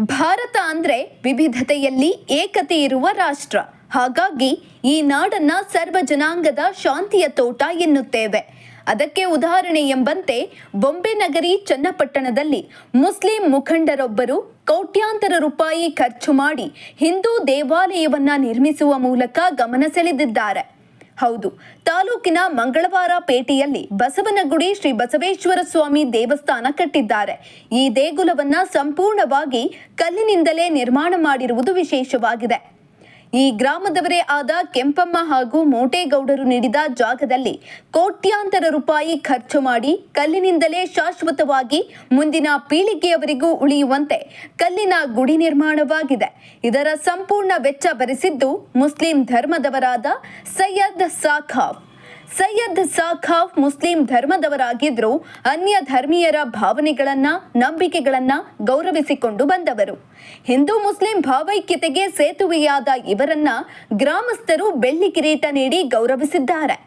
ಭಾರತ ಅಂದ್ರೆ ವಿವಿಧತೆಯಲ್ಲಿ ಏಕತೆ ಇರುವ ರಾಷ್ಟ್ರ. ಹಾಗಾಗಿ ಈ ನಾಡನ್ನ ಸರ್ವ ಜನಾಂಗದ ಶಾಂತಿಯ ತೋಟ ಎನ್ನುತ್ತೇವೆ. ಅದಕ್ಕೆ ಉದಾಹರಣೆ ಎಂಬಂತೆ ಬೊಂಬೆ ನಗರಿ ಚನ್ನಪಟ್ಟಣದಲ್ಲಿ ಮುಸ್ಲಿಂ ಮುಖಂಡರೊಬ್ಬರು ಕೋಟ್ಯಾಂತರ ರೂಪಾಯಿ ಖರ್ಚು ಮಾಡಿ ಹಿಂದೂ ದೇವಾಲಯವನ್ನ ನಿರ್ಮಿಸುವ ಮೂಲಕ ಗಮನ ಸೆಳೆದಿದ್ದಾರೆ. ಹೌದು, ತಾಲೂಕಿನ ಮಂಗಳವಾರ ಪೇಟೆಯಲ್ಲಿ ಬಸವನಗುಡಿ ಶ್ರೀ ಬಸವೇಶ್ವರ ಸ್ವಾಮಿ ದೇವಸ್ಥಾನ ಕಟ್ಟಿದ್ದಾರೆ. ಈ ದೇಗುಲವನ್ನ ಸಂಪೂರ್ಣವಾಗಿ ಕಲ್ಲಿನಿಂದಲೇ ನಿರ್ಮಾಣ ಮಾಡಿರುವುದು ವಿಶೇಷವಾಗಿದೆ. ಈ ಗ್ರಾಮದವರೇ ಆದ ಕೆಂಪಮ್ಮ ಹಾಗೂ ಮೋಟೇಗೌಡರು ನೀಡಿದ ಜಾಗದಲ್ಲಿ ಕೋಟ್ಯಾಂತರ ರೂಪಾಯಿ ಖರ್ಚು ಮಾಡಿ ಕಲ್ಲಿನಿಂದಲೇ ಶಾಶ್ವತವಾಗಿ ಮುಂದಿನ ಪೀಳಿಗೆಯವರಿಗೂ ಉಳಿಯುವಂತೆ ಕಲ್ಲಿನ ಗುಡಿ ನಿರ್ಮಾಣವಾಗಿದೆ. ಇದರ ಸಂಪೂರ್ಣ ವೆಚ್ಚ ಭರಿಸಿದ್ದು ಮುಸ್ಲಿಂ ಧರ್ಮದವರಾದ ಸೈಯದ್ ಸಾಖಾಫ್ ಮುಸ್ಲಿಂ ಧರ್ಮದವರಾಗಿದ್ದರೂ ಅನ್ಯ ಧರ್ಮೀಯರ ಭಾವನೆಗಳನ್ನ, ನಂಬಿಕೆಗಳನ್ನ ಗೌರವಿಸಿಕೊಂಡು ಬಂದವರು. ಹಿಂದೂ ಮುಸ್ಲಿಂ ಭಾವೈಕ್ಯತೆಗೆ ಸೇತುವೆಯಾದ ಇವರನ್ನ ಗ್ರಾಮಸ್ಥರು ಬೆಳ್ಳಿ ಕಿರೀಟ ನೀಡಿ ಗೌರವಿಸಿದ್ದಾರೆ.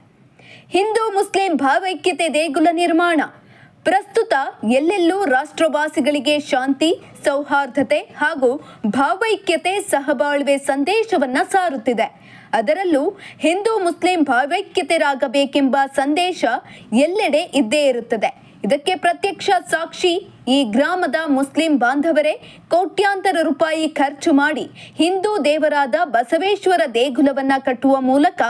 ಹಿಂದೂ ಮುಸ್ಲಿಂ ಭಾವೈಕ್ಯತೆ ದೇಗುಲ ನಿರ್ಮಾಣ ಪ್ರಸ್ತುತ ಎಲ್ಲೆಲ್ಲೂ ರಾಷ್ಟ್ರವಾಸಿಗಳಿಗೆ ಶಾಂತಿ, ಸೌಹಾರ್ದತೆ ಹಾಗೂ ಭಾವೈಕ್ಯತೆ, ಸಹಬಾಳ್ವೆ ಸಂದೇಶವನ್ನ ಸಾರುತ್ತಿದೆ. ಅದರಲ್ಲೂ ಹಿಂದೂ ಮುಸ್ಲಿಂ ಭಾವೈಕ್ಯತೆರಾಗಬೇಕೆಂಬ ಸಂದೇಶ ಎಲ್ಲೆಡೆ ಇದ್ದೇ ಇರುತ್ತದೆ. ಇದಕ್ಕೆ ಪ್ರತ್ಯಕ್ಷ ಸಾಕ್ಷಿ ಈ ಗ್ರಾಮದ ಮುಸ್ಲಿಂ ಬಾಂಧವರೇ ಕೋಟ್ಯಾಂತರ ರೂಪಾಯಿ ಖರ್ಚು ಮಾಡಿ ಹಿಂದೂ ದೇವರಾದ ಬಸವೇಶ್ವರ ದೇಗುಲವನ್ನ ಕಟ್ಟುವ ಮೂಲಕ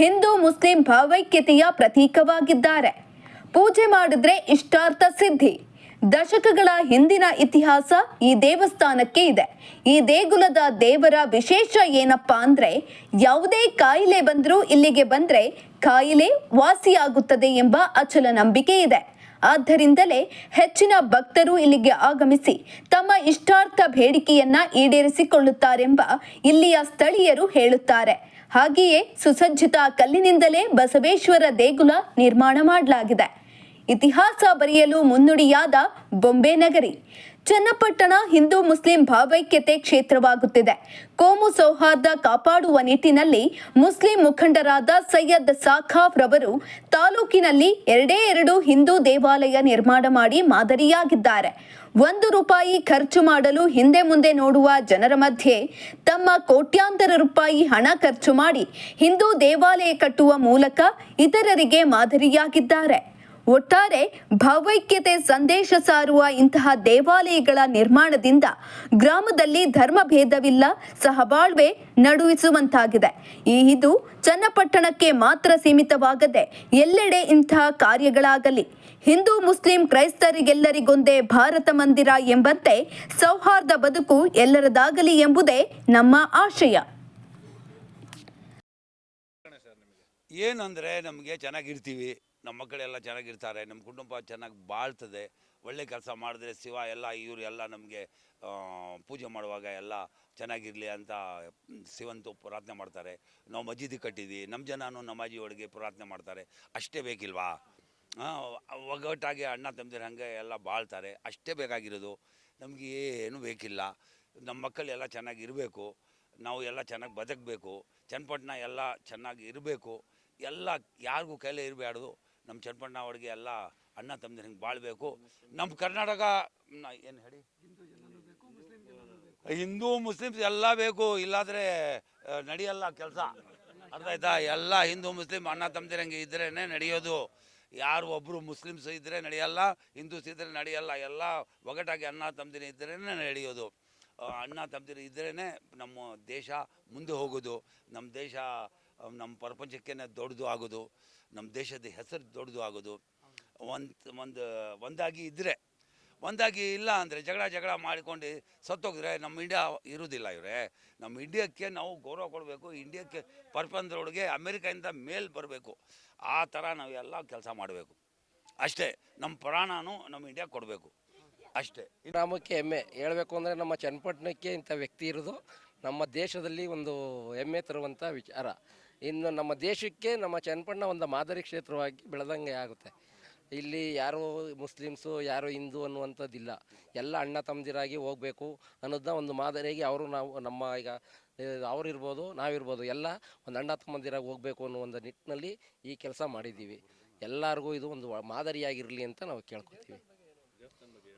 ಹಿಂದೂ ಮುಸ್ಲಿಂ ಭಾವೈಕ್ಯತೆಯ ಪ್ರತೀಕವಾಗಿದ್ದಾರೆ. ಪೂಜೆ ಮಾಡಿದ್ರೆ ಇಷ್ಟಾರ್ಥ ಸಿದ್ಧಿ. ದಶಕಗಳ ಹಿಂದಿನ ಇತಿಹಾಸ ಈ ದೇವಸ್ಥಾನಕ್ಕೆ ಇದೆ. ಈ ದೇಗುಲದ ದೇವರ ವಿಶೇಷ ಏನಪ್ಪಾ ಅಂದ್ರೆ, ಯಾವುದೇ ಕಾಯಿಲೆ ಬಂದರೂ ಇಲ್ಲಿಗೆ ಬಂದ್ರೆ ಕಾಯಿಲೆ ವಾಸಿಯಾಗುತ್ತದೆ ಎಂಬ ಅಚಲ ನಂಬಿಕೆ ಇದೆ. ಆದ್ದರಿಂದಲೇ ಹೆಚ್ಚಿನ ಭಕ್ತರು ಇಲ್ಲಿಗೆ ಆಗಮಿಸಿ ತಮ್ಮ ಇಷ್ಟಾರ್ಥ ಬೇಡಿಕೆಯನ್ನ ಈಡೇರಿಸಿಕೊಳ್ಳುತ್ತಾರೆಂಬ ಇಲ್ಲಿಯ ಸ್ಥಳೀಯರು ಹೇಳುತ್ತಾರೆ. ಹಾಗೆಯೇ ಸುಸಜ್ಜಿತ ಕಲ್ಲಿನಿಂದಲೇ ಬಸವೇಶ್ವರ ದೇಗುಲ ನಿರ್ಮಾಣ ಮಾಡಲಾಗಿದೆ. ಇತಿಹಾಸ ಬರೆಯಲು ಮುನ್ನುಡಿಯಾದ ಬೊಂಬೆ ನಗರಿ ಚನ್ನಪಟ್ಟಣ ಹಿಂದೂ ಮುಸ್ಲಿಂ ಭಾವೈಕ್ಯತೆ ಕ್ಷೇತ್ರವಾಗುತ್ತಿದೆ. ಕೋಮು ಸೌಹಾರ್ದ ಕಾಪಾಡುವ ನಿಟ್ಟಿನಲ್ಲಿ ಮುಸ್ಲಿಂ ಮುಖಂಡರಾದ ಸೈಯದ್ ಸಾಖಾಫ್ ರವರು ತಾಲೂಕಿನಲ್ಲಿ 2 ಹಿಂದೂ ದೇವಾಲಯ ನಿರ್ಮಾಣ ಮಾಡಿ ಮಾದರಿಯಾಗಿದ್ದಾರೆ. 1 ರೂಪಾಯಿ ಖರ್ಚು ಮಾಡಲು ಹಿಂದೆ ಮುಂದೆ ನೋಡುವ ಜನರ ಮಧ್ಯೆ ತಮ್ಮ ಕೋಟ್ಯಾಂತರ ರೂಪಾಯಿ ಹಣ ಖರ್ಚು ಮಾಡಿ ಹಿಂದೂ ದೇವಾಲಯ ಕಟ್ಟುವ ಮೂಲಕ ಇತರರಿಗೆ ಮಾದರಿಯಾಗಿದ್ದಾರೆ. ಒಟ್ಟಾರೆ ಭಾವೈಕ್ಯತೆ ಸಂದೇಶ ಸಾರುವ ಇಂತಹ ದೇವಾಲಯಗಳ ನಿರ್ಮಾಣದಿಂದ ಗ್ರಾಮದಲ್ಲಿ ಧರ್ಮ ಭೇದವಿಲ್ಲ, ಸಹಬಾಳ್ವೆ ನಡುವಿಸುವಂತಾಗಿದೆ. ಇದು ಚನ್ನಪಟ್ಟಣಕ್ಕೆ ಮಾತ್ರ ಸೀಮಿತವಾಗದೆ ಎಲ್ಲೆಡೆ ಇಂತಹ ಕಾರ್ಯಗಳಾಗಲಿ. ಹಿಂದೂ ಮುಸ್ಲಿಂ ಕ್ರೈಸ್ತರಿಗೆಲ್ಲರಿಗೊಂದೇ ಭಾರತ ಮಂದಿರ ಎಂಬಂತೆ ಸೌಹಾರ್ದ ಬದುಕು ಎಲ್ಲರದಾಗಲಿ ಎಂಬುದೇ ನಮ್ಮ ಆಶಯ. ಏನಂದರೆ ನಮಗೆ ಚೆನ್ನಾಗಿರ್ತೀವಿ, ನಮ್ಮ ಮಕ್ಕಳೆಲ್ಲ ಚೆನ್ನಾಗಿರ್ತಾರೆ, ನಮ್ಮ ಕುಟುಂಬ ಚೆನ್ನಾಗಿ ಬಾಳ್ತದೆ. ಒಳ್ಳೆ ಕೆಲಸ ಮಾಡಿದ್ರೆ ಶಿವ ಎಲ್ಲ ಇವರು ಎಲ್ಲ ನಮಗೆ ಪೂಜೆ ಮಾಡುವಾಗ ಎಲ್ಲ ಚೆನ್ನಾಗಿರಲಿ ಅಂತ ಶಿವಂತು ಪ್ರಾರ್ಥನೆ ಮಾಡ್ತಾರೆ. ನಾವು ಮಸೀದಿ ಕಟ್ಟಿದ್ವಿ, ನಮ್ಮ ಜನನೂ ನಮಾಜಿ ಒಳಗೆ ಪ್ರಾರ್ಥನೆ ಮಾಡ್ತಾರೆ. ಅಷ್ಟೇ ಬೇಕಿಲ್ವಾ? ಒಗ್ಗಟ್ಟಾಗಿ ಅಣ್ಣ ತಮ್ಮದಿರು ಹಾಗೆ ಎಲ್ಲ ಬಾಳ್ತಾರೆ. ಅಷ್ಟೇ ಬೇಕಾಗಿರೋದು, ನಮಗೆ ಏನು ಬೇಕಿಲ್ಲ. ನಮ್ಮ ಮಕ್ಕಳೆಲ್ಲ ಚೆನ್ನಾಗಿರಬೇಕು, ನಾವು ಎಲ್ಲ ಚೆನ್ನಾಗಿ ಬದುಕಬೇಕು, ಚನ್ನಪಟ್ಟಣ ಎಲ್ಲ ಚೆನ್ನಾಗಿ ಇರಬೇಕು. ಎಲ್ಲ ಯಾರಿಗೂ ಕೈಲೇ ಇರಬಾರ್ದು. ನಮ್ಮ ಚನ್ನಪಟ್ಟಣ ಒಳಗೆ ಎಲ್ಲ ಅಣ್ಣ ತಮ್ಮದಿರು ಹಿಂಗೆ ಬಾಳಬೇಕು. ನಮ್ಮ ಕರ್ನಾಟಕ ಏನು ಹೇಳಿ, ಹಿಂದೂ ಮುಸ್ಲಿಮ್ಸ್ ಎಲ್ಲ ಬೇಕು, ಇಲ್ಲಾಂದರೆ ನಡೆಯಲ್ಲ ಕೆಲಸ. ಅರ್ಥ ಆಯ್ತಾ? ಎಲ್ಲ ಹಿಂದೂ ಮುಸ್ಲಿಂ ಅಣ್ಣ ತಮ್ಮದಿರು ಹಂಗೆ ಇದ್ರೇ ನಡೆಯೋದು. ಯಾರು ಒಬ್ಬರು ಮುಸ್ಲಿಮ್ಸ್ ಇದ್ದರೆ ನಡೆಯಲ್ಲ, ಹಿಂದೂಸ್ ಇದ್ದರೆ ನಡೆಯಲ್ಲ. ಎಲ್ಲ ಒಗಟಾಗಿ ಅಣ್ಣ ತಮ್ಮದಿರು ಇದ್ರೇ ನಡೆಯೋದು. ಅಣ್ಣ ತಮ್ಮದಿರು ಇದ್ರೇ ನಮ್ಮ ದೇಶ ಮುಂದೆ ಹೋಗೋದು. ನಮ್ಮ ದೇಶ ನಮ್ಮ ಪ್ರಪಂಚಕ್ಕೆ ದೊಡ್ಡದು ಆಗೋದು, ನಮ್ಮ ದೇಶದ ಹೆಸರು ದೊಡ್ಡದು ಆಗೋದು. ಒಂದಾಗಿ ಇದ್ದರೆ, ಒಂದಾಗಿ ಇಲ್ಲ ಅಂದರೆ ಜಗಳ ಮಾಡಿಕೊಂಡು ಸತ್ತೋಗಿದ್ರೆ ನಮ್ಮ ಇಂಡಿಯಾ ಇರೋದಿಲ್ಲ. ಇವರೇ ನಮ್ಮ ಇಂಡಿಯಾಕ್ಕೆ ನಾವು ಗೌರವ ಕೊಡಬೇಕು. ಇಂಡಿಯಾಕ್ಕೆ ಪ್ರಪಂಚದೊಳಗೆ ಅಮೇರಿಕಾಯಿಂದ ಮೇಲ್ ಬರಬೇಕು. ಆ ಥರ ನಾವೆಲ್ಲ ಕೆಲಸ ಮಾಡಬೇಕು. ಅಷ್ಟೇ. ನಮ್ಮ ಪ್ರಾಣನೂ ನಮ್ಮ ಇಂಡಿಯಾಗೆ ಕೊಡಬೇಕು ಅಷ್ಟೇ. ಗ್ರಾಮಕ್ಕೆ ಹೆಮ್ಮೆ ಹೇಳಬೇಕು ಅಂದರೆ ನಮ್ಮ ಚನ್ನಪಟ್ಟಣಕ್ಕೆ ಇಂಥ ವ್ಯಕ್ತಿ ಇರೋದು ನಮ್ಮ ದೇಶದಲ್ಲಿ ಒಂದು ಹೆಮ್ಮೆ ತರುವಂಥ ವಿಚಾರ. ಇನ್ನು ನಮ್ಮ ದೇಶಕ್ಕೆ ನಮ್ಮ ಚನ್ನಪಟ್ಟಣ ಒಂದು ಮಾದರಿ ಕ್ಷೇತ್ರವಾಗಿ ಬೆಳೆದಂಗೆ ಆಗುತ್ತೆ. ಇಲ್ಲಿ ಯಾರು ಮುಸ್ಲಿಮ್ಸು ಯಾರು ಹಿಂದೂ ಅನ್ನುವಂಥದ್ದಿಲ್ಲ. ಎಲ್ಲ ಅಣ್ಣ ತಮ್ಮದಿರಾಗಿ ಹೋಗಬೇಕು ಅನ್ನೋದನ್ನ ಒಂದು ಮಾದರಿಯಾಗಿ ನಾವು ನಮ್ಮ ಈಗ ಅವರಿರ್ಬೋದು ನಾವಿರ್ಬೋದು ಎಲ್ಲ ಒಂದು ಅಣ್ಣ ತಮ್ಮದಿರಾಗಿ ಹೋಗಬೇಕು ಅನ್ನೋ ಒಂದು ನಿಟ್ಟಿನಲ್ಲಿ ಈ ಕೆಲಸ ಮಾಡಿದ್ದೀವಿ. ಎಲ್ಲರಿಗೂ ಇದು ಒಂದು ಮಾದರಿಯಾಗಿರಲಿ ಅಂತ ನಾವು ಕೇಳ್ಕೊತೀವಿ.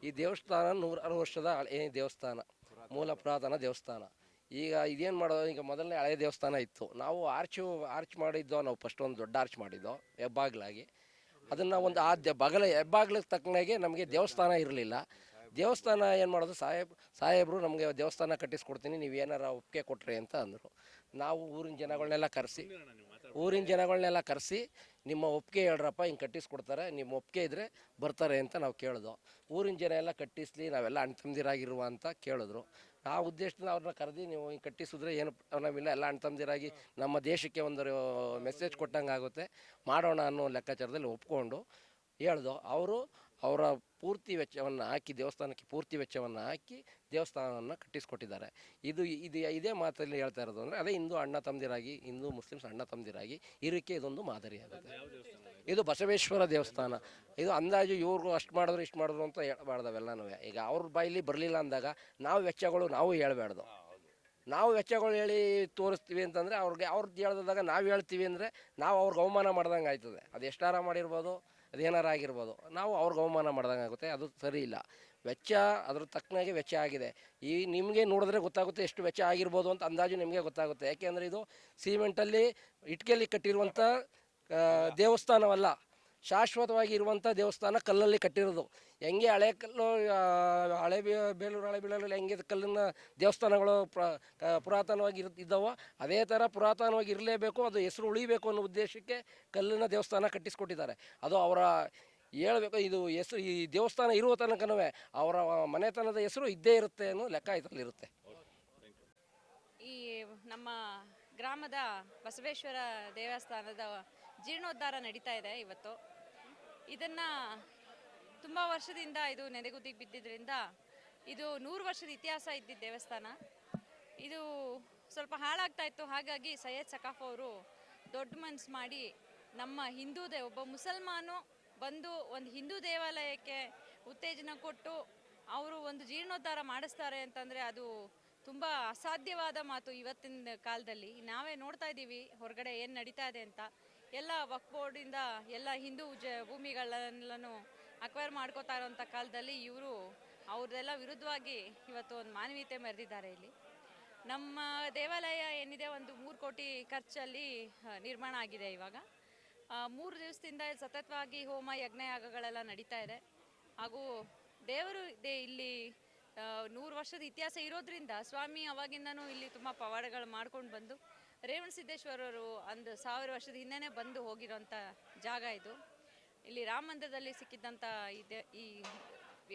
ಈ ದೇವಸ್ಥಾನ 106 ವರ್ಷದ ಹಳೆಯ ದೇವಸ್ಥಾನ. ಮೂಲ ಪುರಾತನ ದೇವಸ್ಥಾನ. ಈಗ ಇದೇನು ಮಾಡೋದು, ಈಗ ಮೊದಲನೇ ಹಳೆ ದೇವಸ್ಥಾನ ಇತ್ತು, ನಾವು ಆರ್ಚ್ ಮಾಡಿದ್ದೋ, ನಾವು ಫಸ್ಟ್ ಒಂದು ದೊಡ್ಡ ಆರ್ಚ್ ಮಾಡಿದ್ದೋ ಹೆಬ್ಬಾಗ್ಲಾಗಿ. ಅದನ್ನು ಒಂದು ಹೆಬ್ಬಾಗ್ಲಿಗೆ ತಕ್ಕನಾಗೆ ನಮಗೆ ದೇವಸ್ಥಾನ ಇರಲಿಲ್ಲ. ದೇವಸ್ಥಾನ ಏನು ಮಾಡೋದು, ಸಾಹೇಬರು ನಮಗೆ ದೇವಸ್ಥಾನ ಕಟ್ಟಿಸ್ಕೊಡ್ತೀನಿ, ನೀವು ಏನಾರ ಒಪ್ಪಿಗೆ ಕೊಟ್ರಿ ಅಂತ ಅಂದರು. ನಾವು ಊರಿನ ಜನಗಳನ್ನೆಲ್ಲ ಕರೆಸಿ ನಿಮ್ಮ ಒಪ್ಪಿಗೆ ಹೇಳ್ರಪ್ಪ, ಹಿಂಗೆ ಕಟ್ಟಿಸ್ಕೊಡ್ತಾರೆ, ನಿಮ್ಮ ಒಪ್ಪಿಗೆ ಇದ್ದರೆ ಬರ್ತಾರೆ ಅಂತ ನಾವು ಕೇಳಿದೋ. ಊರಿನ ಜನ ಎಲ್ಲ ಕಟ್ಟಿಸ್ಲಿ, ನಾವೆಲ್ಲ ಅಣ್ಣ ತಮ್ಮದಿರಾಗಿರುವ ಅಂತ ಕೇಳಿದ್ರು. ಆ ಉದ್ದೇಶದಿಂದ ಅವ್ರನ್ನ ಕರೆದು, ನೀವು ಹಿಂಗೆ ಕಟ್ಟಿಸಿದ್ರೆ ಏನು ನಾವಿಲ್ಲ, ಎಲ್ಲ ಅಣ್ಣ ತಮ್ಮದಿರಾಗಿ ನಮ್ಮ ದೇಶಕ್ಕೆ ಒಂದು ಮೆಸೇಜ್ ಕೊಟ್ಟಂಗೆ ಆಗುತ್ತೆ, ಮಾಡೋಣ ಅನ್ನೋ ಲೆಕ್ಕಾಚಾರದಲ್ಲಿ ಒಪ್ಕೊಂಡು ಹೇಳ್ದೋ. ಅವರ ಪೂರ್ತಿ ವೆಚ್ಚವನ್ನು ಹಾಕಿ, ದೇವಸ್ಥಾನಕ್ಕೆ ಪೂರ್ತಿ ವೆಚ್ಚವನ್ನು ಹಾಕಿ ದೇವಸ್ಥಾನವನ್ನು ಕಟ್ಟಿಸ್ಕೊಟ್ಟಿದ್ದಾರೆ. ಇದೇ ಮಾತಲ್ಲಿ ಹೇಳ್ತಾ ಇರೋದು ಅಂದರೆ, ಅದೇ ಹಿಂದೂ ಮುಸ್ಲಿಮ್ಸ್ ಅಣ್ಣ ತಮ್ಮದಿರಾಗಿ ಇರೋಕ್ಕೆ ಇದೊಂದು ಮಾದರಿ ಆಗುತ್ತೆ. ಇದು ಬಸವೇಶ್ವರ ದೇವಸ್ಥಾನ. ಇದು ಅಂದಾಜು ಇವ್ರಿಗೂ ಅಷ್ಟು ಮಾಡಿದ್ರು ಇಷ್ಟು ಮಾಡಿದ್ರು ಅಂತ ಹೇಳ್ಬಾರ್ದವೆಲ್ಲನೂ. ಈಗ ಅವ್ರ ಬಾಯಲ್ಲಿ ಬರಲಿಲ್ಲ ಅಂದಾಗ ನಾವು ಹೇಳ್ಬಾರ್ದು. ನಾವು ವೆಚ್ಚಗಳು ಹೇಳಿ ತೋರಿಸ್ತೀವಿ ಅಂತಂದರೆ ಅವ್ರದ್ದು ಹೇಳ್ದಾಗ ನಾವು ಹೇಳ್ತೀವಿ ಅಂದರೆ ನಾವು ಅವ್ರಿಗೆ ಅವಮಾನ ಮಾಡ್ದಂಗೆ ಆಯ್ತದೆ. ಅದು ಎಷ್ಟಾರ ಮಾಡಿರ್ಬೋದು, ಅದೇನಾರ ಆಗಿರ್ಬೋದು, ನಾವು ಅವ್ರಿಗೆ ಅವಮಾನ ಮಾಡ್ದಂಗೆ ಆಗುತ್ತೆ. ಅದು ಸರಿ ಇಲ್ಲ. ವೆಚ್ಚ ಅದ್ರ ತಕ್ಕನಾಗೆ ವೆಚ್ಚ ಆಗಿದೆ. ನಿಮಗೆ ನೋಡಿದ್ರೆ ಗೊತ್ತಾಗುತ್ತೆ ಎಷ್ಟು ವೆಚ್ಚ ಆಗಿರ್ಬೋದು ಅಂತ, ಅಂದಾಜು ನಿಮಗೆ ಗೊತ್ತಾಗುತ್ತೆ. ಯಾಕೆಂದರೆ ಇದು ಸಿಮೆಂಟಲ್ಲಿ ಇಟ್ಕೆಯಲ್ಲಿ ಕಟ್ಟಿರುವಂಥ ದೇವಸ್ಥಾನವಲ್ಲ, ಶಾಶ್ವತವಾಗಿ ಇರುವಂಥ ದೇವಸ್ಥಾನ, ಕಲ್ಲಲ್ಲಿ ಕಟ್ಟಿರೋದು. ಹೆಂಗೆ ಹಳೆ ಕಲ್ಲು, ಬೇಲೂರು ಹಳೆಬೀಡಲ್ಲಿ ಹೆಂಗೆ ಕಲ್ಲಿನ ದೇವಸ್ಥಾನಗಳು ಪುರಾತನವಾಗಿ ಇದ್ದಾವೋ, ಅದೇ ಥರ ಪುರಾತನವಾಗಿ ಇರಲೇಬೇಕು, ಅದು ಹೆಸರು ಉಳಿಬೇಕು ಅನ್ನೋ ಉದ್ದೇಶಕ್ಕೆ ಕಲ್ಲಿನ ದೇವಸ್ಥಾನ ಕಟ್ಟಿಸ್ಕೊಟ್ಟಿದ್ದಾರೆ. ಅದು ಅವರ ಹೇಳ್ಬೇಕು, ಇದು ಹೆಸರು, ಈ ದೇವಸ್ಥಾನ ಇರುವ ತನಕನೂ ಅವರ ಮನೆತನದ ಹೆಸರು ಇದ್ದೇ ಇರುತ್ತೆ ಅನ್ನೋ ಲೆಕ್ಕ ಇದರಲ್ಲಿರುತ್ತೆ. ಈ ನಮ್ಮ ಗ್ರಾಮದ ಬಸವೇಶ್ವರ ದೇವಸ್ಥಾನದ ಜೀರ್ಣೋದ್ಧಾರ ನಡೀತಾ ಇದೆ ಇವತ್ತು. ಇದನ್ನು ತುಂಬ ವರ್ಷದಿಂದ ಇದು ನೆನೆಗುದಿಗೆ ಬಿದ್ದಿದ್ದರಿಂದ ಇದು 100 ವರ್ಷದ ಇತಿಹಾಸ ಇದ್ದಿದ್ದ ದೇವಸ್ಥಾನ. ಇದು ಸ್ವಲ್ಪ ಹಾಳಾಗ್ತಾ ಇತ್ತು. ಹಾಗಾಗಿ ಸೈಯದ್ ಸಕಾಫ್ ಅವರು ದೊಡ್ಡ ಮನಸ್ಸು ಮಾಡಿ, ನಮ್ಮ ಒಬ್ಬ ಮುಸಲ್ಮಾನು ಬಂದು ಒಂದು ಹಿಂದೂ ದೇವಾಲಯಕ್ಕೆ ಉತ್ತೇಜನ ಕೊಟ್ಟು ಅವರು ಒಂದು ಜೀರ್ಣೋದ್ಧಾರ ಮಾಡಿಸ್ತಾರೆ ಅಂತಂದರೆ ಅದು ತುಂಬ ಅಸಾಧ್ಯವಾದ ಮಾತು ಇವತ್ತಿನ ಕಾಲದಲ್ಲಿ. ನಾವೇ ನೋಡ್ತಾ ಇದ್ದೀವಿ ಹೊರಗಡೆ ಏನು ನಡೀತಾ ಇದೆ ಅಂತ. ಎಲ್ಲ ವಕ್ಫ್ ಬೋರ್ಡಿಂದ ಎಲ್ಲ ಹಿಂದೂ ಭೂಮಿಗಳನ್ನೆಲ್ಲನೂ ಅಕ್ವೈರ್ ಮಾಡ್ಕೋತಾ ಇರೋಂಥ ಕಾಲದಲ್ಲಿ ಇವರು ಅವ್ರದ್ದೆಲ್ಲ ವಿರುದ್ಧವಾಗಿ ಇವತ್ತು ಒಂದು ಮಾನವೀಯತೆ ಮೆರೆದಿದ್ದಾರೆ. ಇಲ್ಲಿ ನಮ್ಮ ದೇವಾಲಯ ಏನಿದೆ ಒಂದು 3 ಕೋಟಿ ಖರ್ಚಲ್ಲಿ ನಿರ್ಮಾಣ ಆಗಿದೆ. ಇವಾಗ 3 ದಿವಸದಿಂದ ಸತತವಾಗಿ ಹೋಮ ಯಜ್ಞ ಯಾಗಗಳೆಲ್ಲ ನಡೀತಾ ಇದೆ. ಹಾಗೂ ದೇವರು ಇಲ್ಲಿ 100 ವರ್ಷದ ಇತಿಹಾಸ ಇರೋದ್ರಿಂದ ಸ್ವಾಮಿ ಅವಾಗಿಂದನೂ ಇಲ್ಲಿ ತುಂಬ ಪವಾಡಗಳು ಮಾಡ್ಕೊಂಡು ಬಂದು, ರೇವಣ ಸಿದ್ದೇಶ್ವರರು 1000 ವರ್ಷದ ಹಿಂದೆನೇ ಬಂದು ಹೋಗಿರೋಂಥ ಜಾಗ ಇದು. ಇಲ್ಲಿ ರಾಮ ಮಂದಿರದಲ್ಲಿ ಸಿಕ್ಕಿದ್ದಂಥ ಈ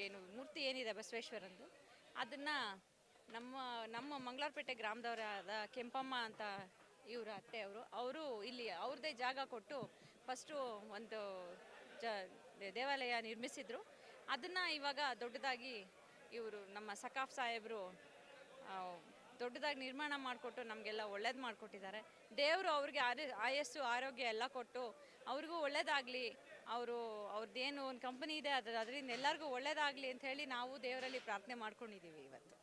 ಏನು ಮೂರ್ತಿ ಏನಿದೆ ಬಸವೇಶ್ವರಂದು, ಅದನ್ನು ನಮ್ಮ ಮಂಗಳವಾರಪೇಟೆ ಗ್ರಾಮದವರಾದ ಕೆಂಪಮ್ಮ ಅಂತ ಇವರ ಅತ್ತೆ ಅವರು ಇಲ್ಲಿ ಅವ್ರದ್ದೇ ಜಾಗ ಕೊಟ್ಟು ಫಸ್ಟು ಒಂದು ದೇವಾಲಯ ನಿರ್ಮಿಸಿದರು. ಅದನ್ನು ಇವಾಗ ದೊಡ್ಡದಾಗಿ ಇವರು ನಮ್ಮ ಸಕಾಫ್ ಸಾಹೇಬರು ದೊಡ್ಡದಾಗಿ ನಿರ್ಮಾಣ ಮಾಡಿಕೊಟ್ಟು ನಮಗೆಲ್ಲ ಒಳ್ಳೇದು ಮಾಡಿಕೊಟ್ಟಿದ್ದಾರೆ. ದೇವರು ಅವ್ರಿಗೆ ಆಯಸ್ಸು ಆರೋಗ್ಯ ಎಲ್ಲ ಕೊಟ್ಟು ಅವ್ರಿಗೂ ಒಳ್ಳೇದಾಗಲಿ, ಅವ್ರದ್ದೇನು ಒಂದು ಕಂಪನಿ ಇದೆ ಅದರಿಂದ ಎಲ್ಲರಿಗೂ ಒಳ್ಳೇದಾಗಲಿ ಅಂತ ಹೇಳಿ ನಾವು ದೇವರಲ್ಲಿ ಪ್ರಾರ್ಥನೆ ಮಾಡ್ಕೊಂಡಿದ್ದೀವಿ ಇವತ್ತು.